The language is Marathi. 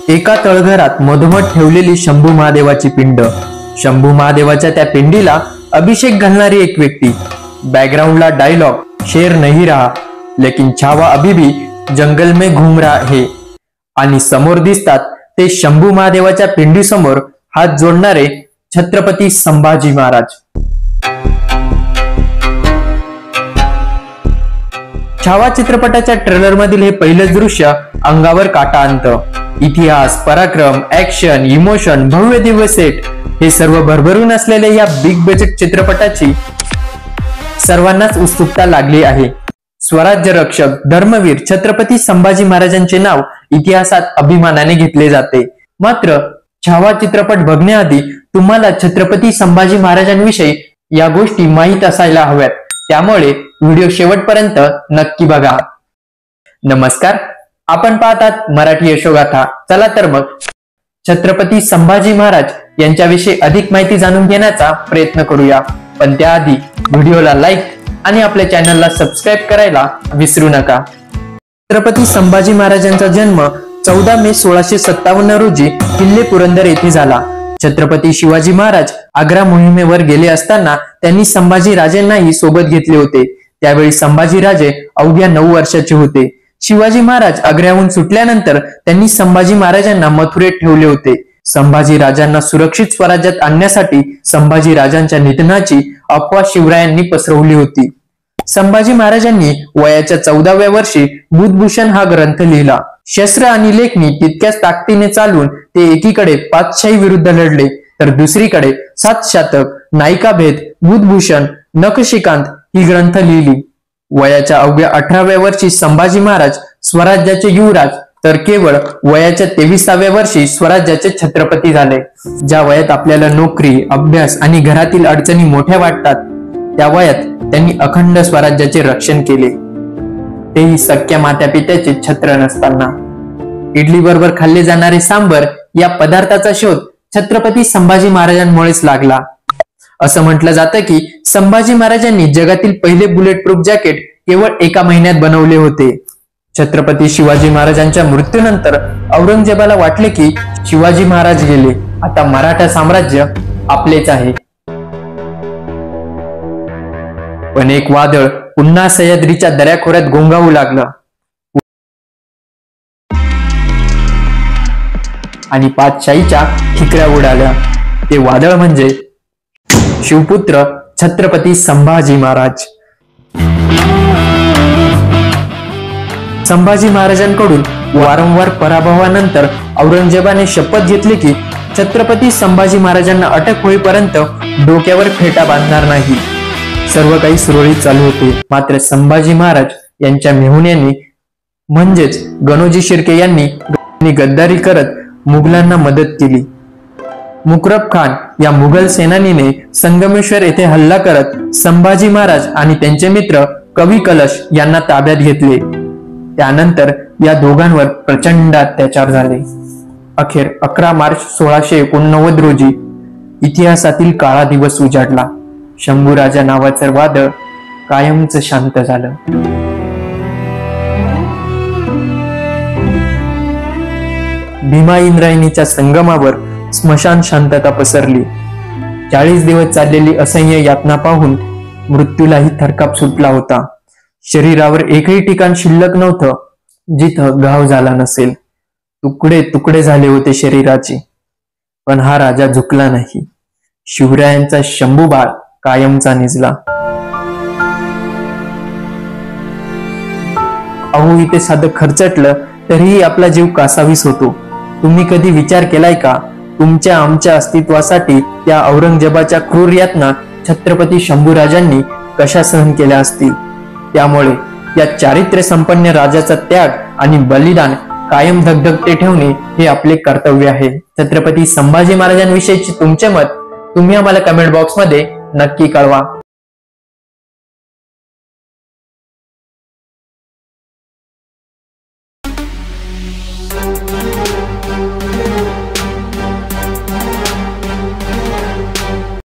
एका तळघरात मधोमध ठेवलेली शंभू महादेवाची पिंड, शंभू महादेवाच्या त्या पिंडीला अभिषेक घालणारी एक व्यक्ती, बॅकग्राऊंडला डायलॉग शेर नहीं रहा लेकिन छावा अभी भी जंगल में घूम रहा है, आणि समोर दिसतात ते शंभू महादेवाच्या पिंडी समोर हात जोडणारे छत्रपती संभाजी महाराज। छावा चित्रपटाच्या ट्रेलर मधील हे पहिलेच दृश्य अंगावर काटा आणतं। इतिहास, पराक्रम, ऍक्शन, इमोशन, भव्य दिव्य सेट हे सर्व भरभरून असलेल्या या बिग बजेट चित्रपटाची सर्वांनाच उत्सुकता लागली आहे। स्वराज्य रक्षक, धर्मवीर छत्रपती संभाजी महाराजांचे नाव इतिहासात अभिमानाने घेतले जाते। मात्र छावा चित्रपट बघण्याआधी तुम्हाला छत्रपती संभाजी महाराजांविषयी या गोष्टी माहीत असायला हव्यात, त्यामुळे व्हिडिओ शेवटपर्यंत नक्की बघा। नमस्कार, आपण पाहतात मराठी यशोगाथा। चला तर मग छत्रपती संभाजी महाराज यांच्याविषयी अधिक माहिती जाणून घेण्याचा प्रयत्न करूया। पण त्याआधी व्हिडिओला लाईक आणि आपल्या चॅनलला सबस्क्राईब करायला विसरू नका। छत्रपती संभाजी महाराजांचा जन्म 14 मे 1657 रोजी किल्ले पुरंदर येथे झाला। छत्रपती शिवाजी महाराज आग्रा मोहिमेवर गेले असताना त्यांनी संभाजी राजेंनाही सोबत घेतले होते। त्यावेळी संभाजी राजे अवघ्या 9 वर्षाचे होते। शिवाजी महाराज आग्र्याहून सुटल्यानंतर त्यांनी संभाजी महाराजांना मथुरेत ठेवले होते। संभाजी राजांना सुरक्षित स्वराज्यात आणण्यासाठी संभाजी राजांच्या निधनाची अफवा शिवरायांनी पसरवली होती। संभाजी महाराजांनी वयाच्या 14व्या वर्षी बुधभूषण हा ग्रंथ लिहिला। शस्त्र आणि लेखणी तितक्याच ताकदीने चालून ते एकीकडे पातशाही विरुद्ध लढले, तर दुसरीकडे 7 शतक, नायिकाभेद, बुधभूषण, नखशिकांत ही ग्रंथ लिहिली। वयाच्या अवघ्या 18व्या वर्षी संभाजी महाराज स्वराज्याचे युवराज, तर केवळ वयाच्या 23व्या वर्षी स्वराज्याचे छत्रपती झाले। ज्या वयात आपल्याला नोकरी, अभ्यास आणि घरातील अडचणी मोठ्या वाटतात, त्या वयात त्यांनी अखंड स्वराज्याचे रक्षण केले, तेही सख्या मातापित्याचे छत्र नसताना। इडली बरोबर खाल्ले जाणारे सांबर या पदार्थाचा शोध छत्रपती संभाजी महाराजांमुळेच लागला। असं म्हटलं जातं की संभाजी महाराजांनी जगातील पहिले बुलेट प्रूफ जॅकेट केवळ एका महिन्यात बनवले होते। छत्रपती शिवाजी महाराजांच्या मृत्यूनंतर औरंगजेबाला वाटले की शिवाजी महाराज गेले, आता मराठा साम्राज्य आपलेच आहे। पण एक वादळ पुन्हा सह्याद्रीच्या दऱ्याखोऱ्यात घोंगावू लागलं आणि पातशाहीच्या ठिकऱ्या उडाल्या। ते वादळ म्हणजे शिवपुत्र छत्रपती संभाजी महाराज। संभाजी महाराजांकडून वारंवार पराभवानंतर औरंगजेबाने शपथ घेतली की छत्रपती संभाजी महाराजांना अटक होईपर्यंत डोक्यावर फेटा बांधणार नाही। सर्व काही सुरळीत चालू होते, मात्र संभाजी महाराज यांच्या मेहुण्यांनी म्हणजेच गणोजी शिर्के यांनी गद्दारी करत मुघलांना मदत केली। मुकरब खान या मुघल सेनानीने संगमेश्वर येथे हल्ला करत संभाजी महाराज आणि त्यांचे मित्र कवी कलश यांना ताब्यात घेतले। त्यानंतर या दोघांवर प्रचंड अत्याचार झाले। अखेर 11 मार्च 1689 रोजी इतिहासातील काळा दिवस उजाडला। शंभूराजा नावाचं वादळ कायमच शांत झालं। भीमा इंद्रायणीच्या संगमावर स्मशान शांतता पसरली। 40 दिवस चाललेली असह्य यातना पाहून मृत्यूलाही थरकाप सुटला होता। शरीरावर एकही ठिकाण शिल्लक नव्हतं जिथं घाव झाला नसेल। तुकडे तुकडे झाले होते शरीराचे, पण हा राजा झुकला नाही। शिवरायांचा शंभूबाळ कायमचा निजला। अहो, इथे साधं खर्चटलं तरीही आपला जीव कासावीस होतो। तुम्ही कधी विचार केलाय का तुमच्या आमच्या अस्तित्वासाठी त्या औरंगजेबाच्या क्रूर यातना छत्रपती शंभूराजांनी कशा सहन केल्या असतील? त्यामुळे या चारित्र्य संपन्न राजाचा त्याग आणि बलिदान कायम धगधगते ठेवणे हे आपले कर्तव्य आहे। छत्रपती संभाजी महाराजांविषयीचे तुमचे मत तुम्ही आम्हाला कमेंट बॉक्स मध्ये नक्की कळवा।